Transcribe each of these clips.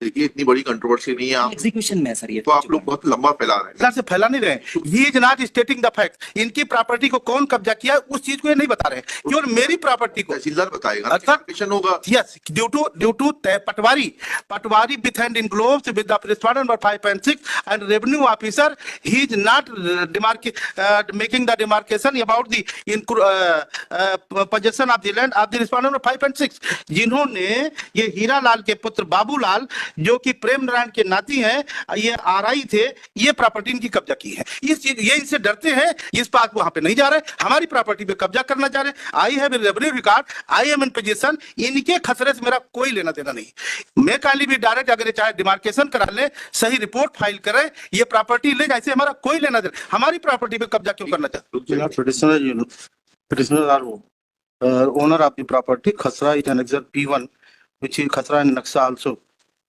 देखिए इतनी बड़ी कंट्रोवर्सी नहीं है, आप एग्जीक्यूशन में है सर ये। तो आप लोग बहुत लंबा फैला रहे हैं। इधर से फैला नहीं रहे, he is not stating the fact. इनकी प्रॉपर्टी को कौन कब्जा किया उस चीज को ये नहीं बता रहे, केवल मेरी प्रॉपर्टी को तहसीलदार बताएगा ना, अच्छा। application होगा। Yes, due to Patwari with hand in gloves with the respondent number 5 and 6 and revenue officer, he is not making the demarcation about the possession of the land of the respondent number 5 and 6, जिन्होंने ये हीरा लाल के पुत्र बाबूलाल जो कि प्रेम नारायण के नाती हैं, ये आरआई थे, ये प्रॉपर्टी इनकी कब्जा की है। इस चीज ये इनसे डरते हैं, इस बात वहां पे नहीं जा रहे, हमारी प्रॉपर्टी पे कब्जा करना चाह रहे। I have revenue record, I am in position, इनके खतरे से मेरा कोई लेना देना नहीं। मैं काली भी डायरेक्ट अगर चाहे डिमार्केशन करा ले, सही रिपोर्ट फाइल करे, ये प्रॉपर्टी ले जाए, इससे हमारा कोई लेना देना, हमारी प्रॉपर्टी पे कब्जा क्यों करना चाहते? Petitioner are owner of the property. Khasra is annexure P1, which is Khasra and Naksha also.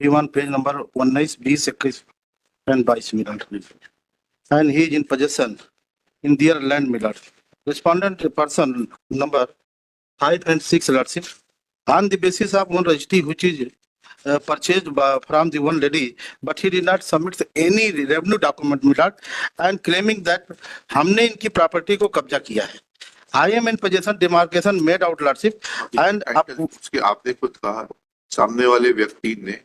P1 page number 19 20 21 and 22 Milad. And he is in possession in their land Milad. Respondent person number 5 and 6 Lordship. On the basis of one registry which is purchased from the one lady, but he did not submit any revenue document Milad, and claiming that हमने इनकी property को कब्जा किया है। I am in possession, demarcation made out Lordship, and उसके आपने खुद कहा सामने वाले व्यक्ति ने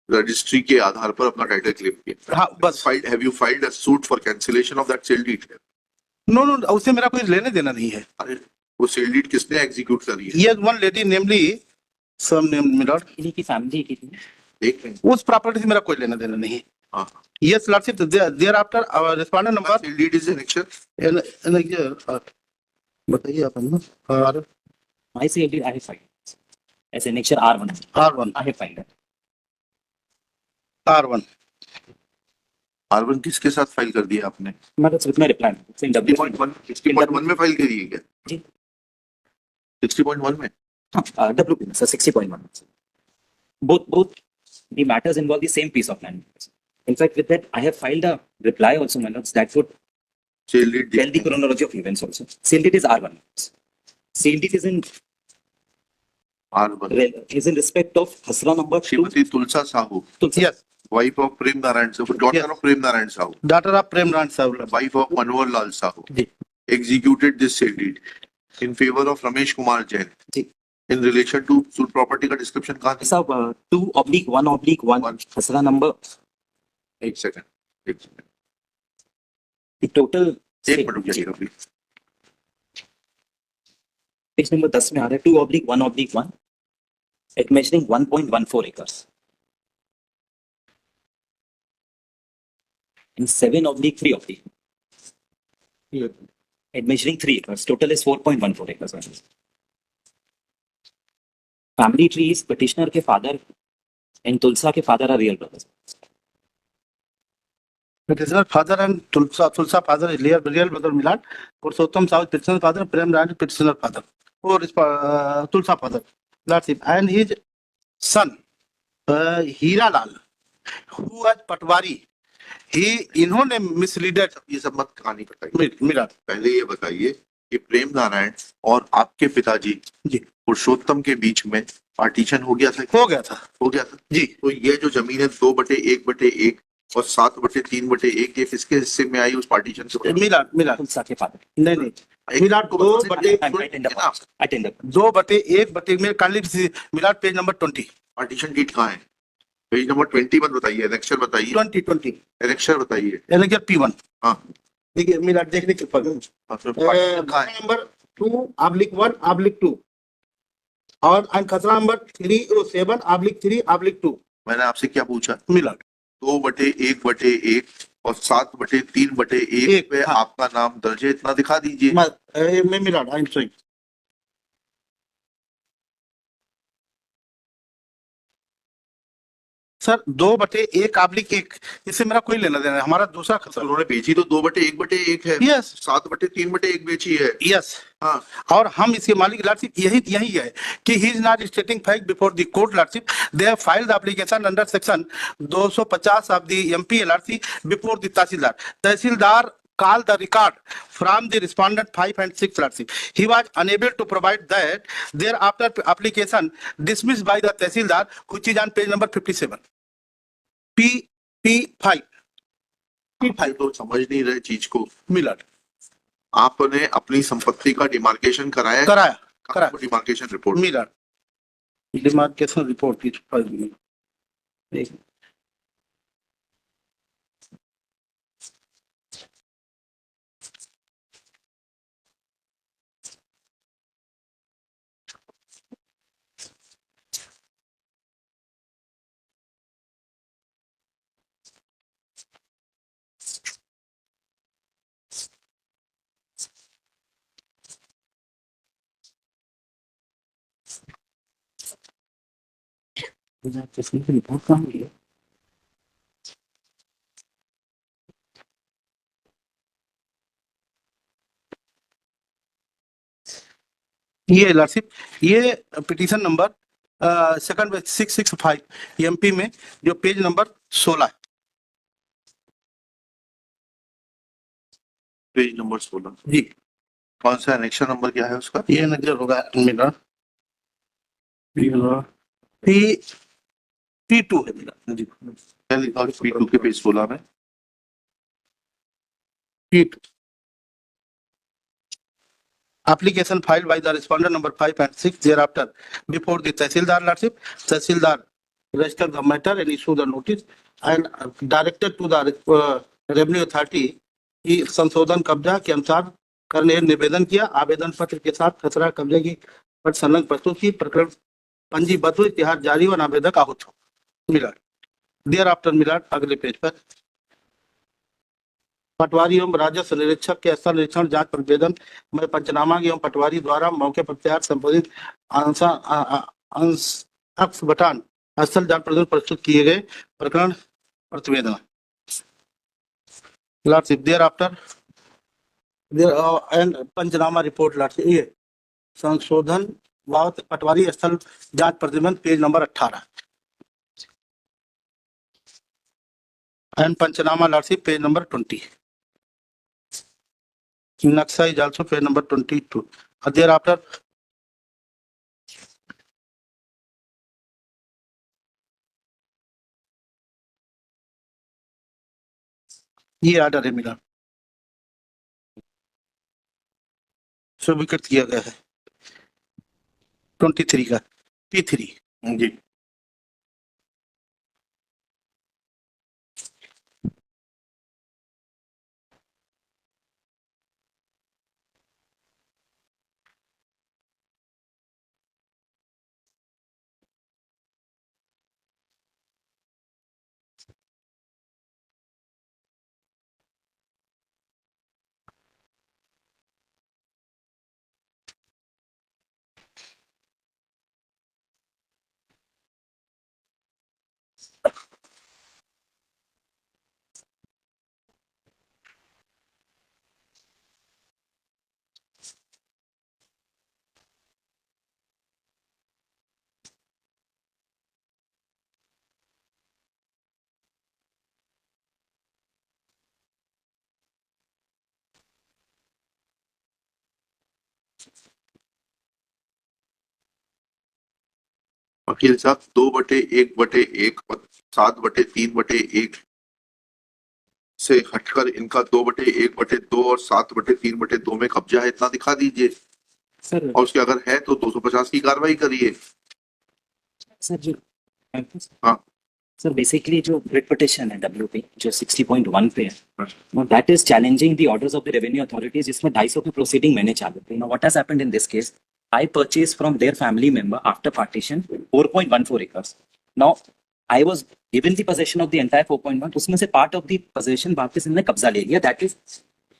रजिस्ट्री के आधार पर अपना टाइटल क्लेम किया। हाँ बस। Have you filed a suit for cancellation of that sale deed? No, उससे मेरा कोई लेने देना नहीं है। अरे वो सेल डीड किसने एग्जीक्यूट करी है? Yes, one lady namely some name Milord, इन्हीं की फैमिली की थी। देख रहे हैं। उस प्रॉपर्टी से मेरा कोई लेना देना नहीं है। हाँ। Yes, Lordship, thereafter our respondent number sale deed is annexure. बताइए आप ना। और My CLD I have filed as annexure R1. R1 I have filed it. R1 R1 किसके साथ फाइल कर दिया आपने? That's with my reply. It's in W. 60.1 में फाइल करी है क्या? जी। 60.1 में? WP, sir, 60.1. Both the matters involve the same piece of land. In fact, with that, I have filed a reply also, my lords, that would sale deed tell the chronology of events also. CLD is R1. CLD is in respect of Hasra number 2. Shrimati Tulsa Sahu, Yes, wife of Prem Narayan Sahu, daughter of Prem Narayan Sahu, daughter of Prem Narayan Sahu. wife of Manohar Lal Sahu, ji executed this sale deed in favor of Ramesh Kumar Jain ji. in relation to full property का description कहाँ था? Sir, 2/1/1 Hasra number. एक second The total. एक minute रुक जाइएगा please. Page number 10 में आ रहा है 2/1/1 at measuring 1.14 acres and 7/3 of the at measuring 3 acres. Total is 4.14 acres. Family tree is petitioner के father and Tulsa के father are real brothers. Petitioner father and Tulsa father is real brother Milad. Purushottam Sahu petitioner father, Prem Narayan petitioner father, or Tulsa father. Lordship, and his son Hira Lal, who was Patwari, इन्होंने मिसलीडेड। ये सब मत कहानी बताइए, मिलाद। पहले ये बताइए कि प्रेम नारायण और आपके पिताजी जी पुरुषोत्तम के बीच में पार्टीशन हो गया था? हो गया था जी। तो ये जो जमीन है 2/1/1 और 7/3/1, ये किसके हिस्से में आई उस पार्टीशन से? मिलाद Tulsa के father. नहीं मिलाद 2/1/1 में कांडी मिलाद पेज नंबर 20। पार्टीशन डीड कहाँ है? पेज नंबर 20 मत बताइए, एनेक्सर बताइए। 20 एनेक्सर बताइए। Annexure P1। हाँ देखिए मिलाद देखने के नंबर 2/1/2 और खसरा नंबर 7/3/2। मैंने आपसे क्या पूछा? मिलाद 2/1/1 और 7/3/1 पे आपका नाम दर्ज है, इतना दिखा दीजिए। मैं मिलाद आई एम सॉरी सर 2/1/1, इससे मेरा कोई लेना देना है, हमारा दूसरा खसरा। उन्होंने बेची तो 2/1/1 है। यस 7/3/1 बेची है। यस हाँ। और हम इसके मालिक लॉर्डशिप यही है कि he is not स्टेटिंग fact before the court lordship. They have filed the application under section 250 of the MP LRC before the tehsildar. Tehsildar call the record from the respondent 5 and 6 Lordship. He was unable to provide that. Thereafter, application dismissed by the Tehsildar, which is on page number 57. P5. आप तो समझ नहीं रहे चीज को। Miller आपने अपनी संपत्ति का डिमार्केशन कराया? कराया demarcation report Miller demarcation report की रिपोर्ट कहाँ गई है? ये लॉर्डशिप, ये पिटीशन नंबर सेकंड 665 एमपी में जो पेज नंबर 16 है। पेज नंबर 16 जी, कौन सा एनेक्शन नंबर क्या है उसका? ये नजर होगा मेरा P2 है मेरा जी, क्या लिखा है P2 के पेज 16 में? P2 application filed by the respondent number 5 and 6 thereafter before the Tehsildar Lordship. Tehsildar registered the matter and issued the notice and directed to the revenue authority की संशोधन कब्जा के अनुसार करने हेतु निवेदन किया। आवेदन पत्र के साथ खसरा कब्जे की पर संलग्न प्रस्तुत की प्रकरण पंजीबद्ध इतिहास जारी और आवेदक आहूत हो। मिलर देयर आफ्टर मिलर अगले पेज पर पटवारी एवं राजस्व निरीक्षक के स्थल निरीक्षण जांच प्रतिवेदन में पंचनामा एवं पटवारी द्वारा मौके पर तैयार संबोधित अंश बटान स्थल जांच प्रतिवेदन प्रस्तुत किए गए प्रकरण प्रतिवेदन lordship thereafter and panchnama report lordship. ये संशोधन बाबत पटवारी स्थल जांच प्रतिवेदन page number 18 and panchnama lordship page number 20। नक्शा is also page number 22. Thereafter, ये आर्डर है मिला, स्वीकृत किया गया है 23 का P3 जी। वकील साहब 2/1/1 और 7/3/1 से हटकर इनका 2/1/2 और 7/3/2 में कब्जा है, इतना दिखा दीजिए। सर और उसके अगर है तो 250 की कार्रवाई करिए। सर जी हाँ सर, बेसिकली जो रिट पिटिशन है WP जो 60.1 पे है, that is challenging the orders of the revenue authorities, जिसमें 250 की प्रोसीडिंग मैंने चालू की। Now what has happened in this case, I purchased from their family member after partition 4.14 acres. Now I was given the possession of the entire 4.1. उसमें से part of the possession वापस इन्होंने कब्जा ले लिया, that is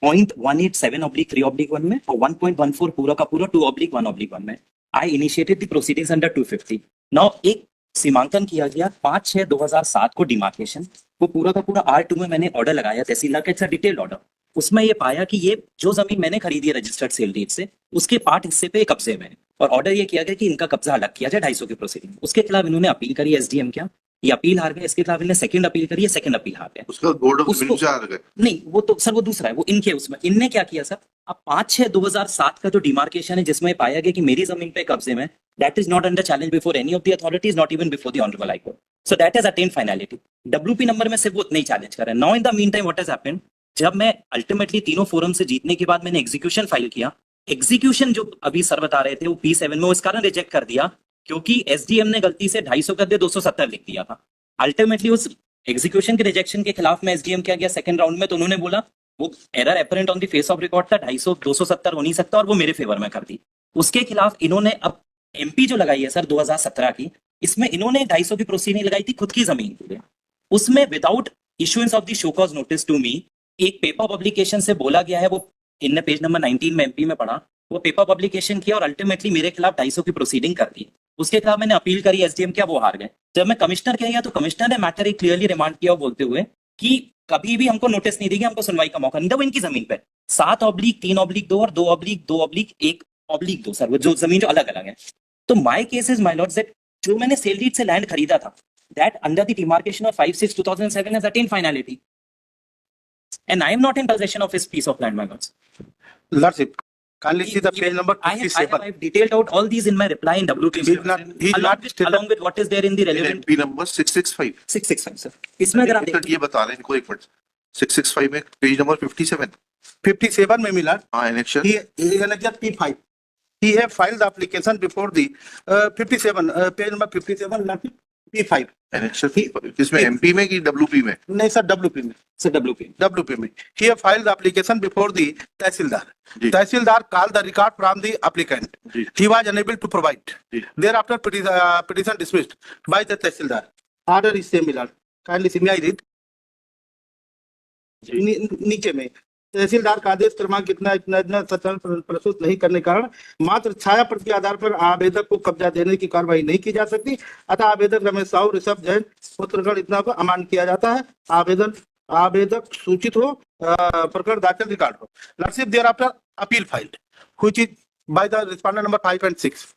0.187/3/1 में और 1.14 पूरा का पूरा 2/1/1 में। I initiated the proceedings under 250. Now एक सीमांकन किया गया 5/6/2007 को डिमार्केशन, वो पूरा का पूरा R2 में मैंने ऑर्डर लगाया तहसीलदार का, इट्स डिटेल्ड ऑर्डर। उसमें ये पाया कि ये जो जमीन मैंने खरीदी है रजिस्टर्ड सेल डीड से, उसके पार्ट हिस्से पे कब्जे में, और ऑर्डर ये किया गया कि इनका कब्जा अलग किया जाए 250 की प्रोसीडिंग। उसके खिलाफ इन्होंने अपील करी, SDM क्या, ये अपील हार गए, इसके खिलाफ इन्हें सेकंड अपील करी है, सेकंड अपील हार गए। उसका बोर्ड ऑफ उसको- डिविजन से आ गए। नहीं वो तो सर वो दूसरा है, वो इनके उसमें इनने क्या किया सर, अब 5/6/2007 का जो डिमार्केशन है जिसमें पाया गया कि मेरी जमीन पे कब्जे में, that is not under challenge before any of the authorities, not even before the honourable high court, so that is attain finality. WP number में सिर्फ वो उतना ही चैलेंज कर रहे हैं। Now in the mean time what has happened, जब मैं ultimately तीनों फोरम से जीतने के बाद मैंने एग्जीक्यूशन फाइल किया, एग्जीक्यूशन जो अभी सर बता रहे थे वो P7 में, वो इस कारण रिजेक्ट कर दिया क्योंकि एसडीएम ने गलती से 250 कर दिया, 270 लिख दिया था। अल्टीमेटली उस एग्जीक्यूशन के रिजेक्शन के खिलाफ में एसडीएम क्या गया सेकंड राउंड में, तो उन्होंने बोला वो error apparent on the face of record था, 250 270 हो नहीं सकता, और वो मेरे फेवर में कर दी। उसके खिलाफ इन्होंने अब एमपी जो लगाई है सर 2017 की, इसमें इन्होंने 250 की प्रोसीडिंग लगाई थी खुद की जमीन के लिए, उसमें without issuance of the show cause notice to me एक पेपर पब्लिकेशन से बोला गया है, वो इनने पेज नंबर 19 में एमपी में पढ़ा, वो पेपर पब्लिकेशन किया और अल्टीमेटली मेरे खिलाफ 250 की प्रोसीडिंग कर दी। उसके खिलाफ मैंने अपील करी, एसडीएम किया, वो हार गए। जब मैं कमिश्नर के गया तो कमिश्नर ने मैटर एक क्लियरली रिमांड किया बोलते हुए कि कभी भी हमको नोटिस नहीं देगी, हमको सुनवाई का मौका नहीं था, वो इनकी जमीन पे 7/3/2 और 2/2/1/2 सर, वो जो जमीन जो अलग अलग है। तो my case is my Lord that जो मैंने सेल डीड से लैंड खरीदा था, that under the demarcation of 5/6/2007 has attend finality and I am not in possession of his piece of land, my lords. Lordship, kindly see the page number I have 57. detailed out all these in my reply in WP. He is not stated- along with what is there in the relevant MP number 665। 665 sir. इसमें अगर आप sir ये बता रहे हैं इनको एक minute, 665 में पेज नंबर 57। 57 में मिला, हाँ annexation. he annexed P5. He have filed the application before the 57, page number 57, Lordship, P5. Annexation किसमें, एमपी में कि डब्ल्यूपी में? नहीं सर, WP में, sir WP. WP में. He have filed the application before the Tehsildar. जी। Tehsildar called the record from the applicant. जी। He was unable to provide. जी। Thereafter, petition dismissed by the Tehsildar. Order is same, Lord. Kindly see me, I read. नीचे में तहसीलदार का आदेश क्रमांक इतना सत्यापन प्रस्तुत नहीं करने के कारण मात्र छाया प्रति के आधार पर आवेदक को कब्जा देने की कार्रवाई नहीं की जा सकती, अतः आवेदक रमेश साहू, ऋषभ जैन, पुत्रगण इतना को अमान्य किया जाता है। आवेदक सूचित हो, प्रकरण दाखिल रिकॉर्ड हो। Lordship, thereafter appeal filed which is by the respondent number 5 and 6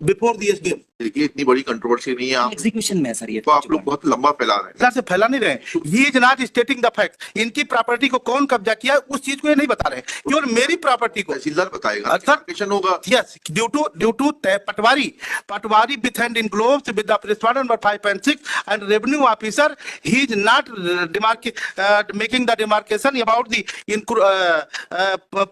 before the SDM. देखिए इतनी बड़ी कंट्रोवर्सी नहीं है, आप एग्जीक्यूशन में है सर ये तो आप लोग बहुत लंबा फैला रहे हैं। इतना से फैला नहीं रहे। He is not stating the fact. इनकी प्रॉपर्टी को कौन कब्जा किया है उस चीज को ये नहीं बता रहे, केवल मेरी प्रॉपर्टी को। तहसीलदार बताएगा, सर, एप्लीकेशन होगा। Yes, due to Patwari with hand in gloves with the respondent number 5 and 6 and revenue officer, he is not making the demarcation about the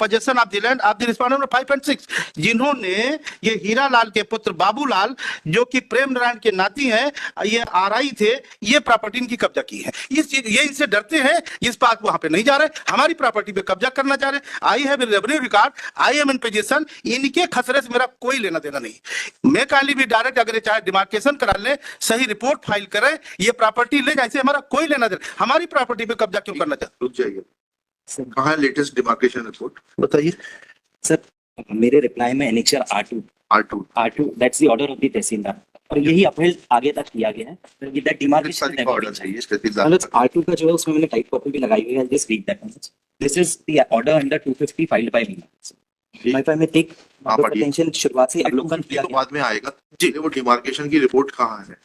possession of the land of the respondent number 5 and 6, जिन्होंने ये हीरा लाल के पुत्र बाबूलाल जो कि प्रेम नारायण के नाती हैं, ये आरआई थे, ये प्रॉपर्टी इनकी कब्जा की है। ये इनसे डरते हैं, इस बात वहां पे नहीं जा रहे, हमारी प्रॉपर्टी पे कब्जा करना चाह रहे। I have revenue record, I am in position, इनके खसरे से मेरा कोई लेना देना नहीं। मैं काली भी डायरेक्ट अगर ये चाहे डिमार्केशन करा ले, सही रिपोर्ट फाइल करे, ये प्रॉपर्टी ले जाए, इससे हमारा कोई लेना देना। हमारी प्रॉपर्टी पे कब्जा क्यों करना चाहते? रुक जाइए, सर कहाँ है लेटेस्ट डिमार्केशन रिपोर्ट? बताइए सर मेरे रिप्लाई में annexure R2 that's the order of the tehsildar, और यही अपील आगे तक किया गया है दैट डिमार्केशन ऑर्डर चाहिए तहसीलदार। R2 का जो है उसमें मैंने टाइप कॉपी भी लगाई हुई है। Just read that. This is the order under 250 filed by me. My file में टेक हाँ, पढ़िए। अटेंशन शुरुआत से अवलोकन किया तो गया। बाद में आएगा जी। वो डिमार्केशन की रिपोर्ट कहाँ है?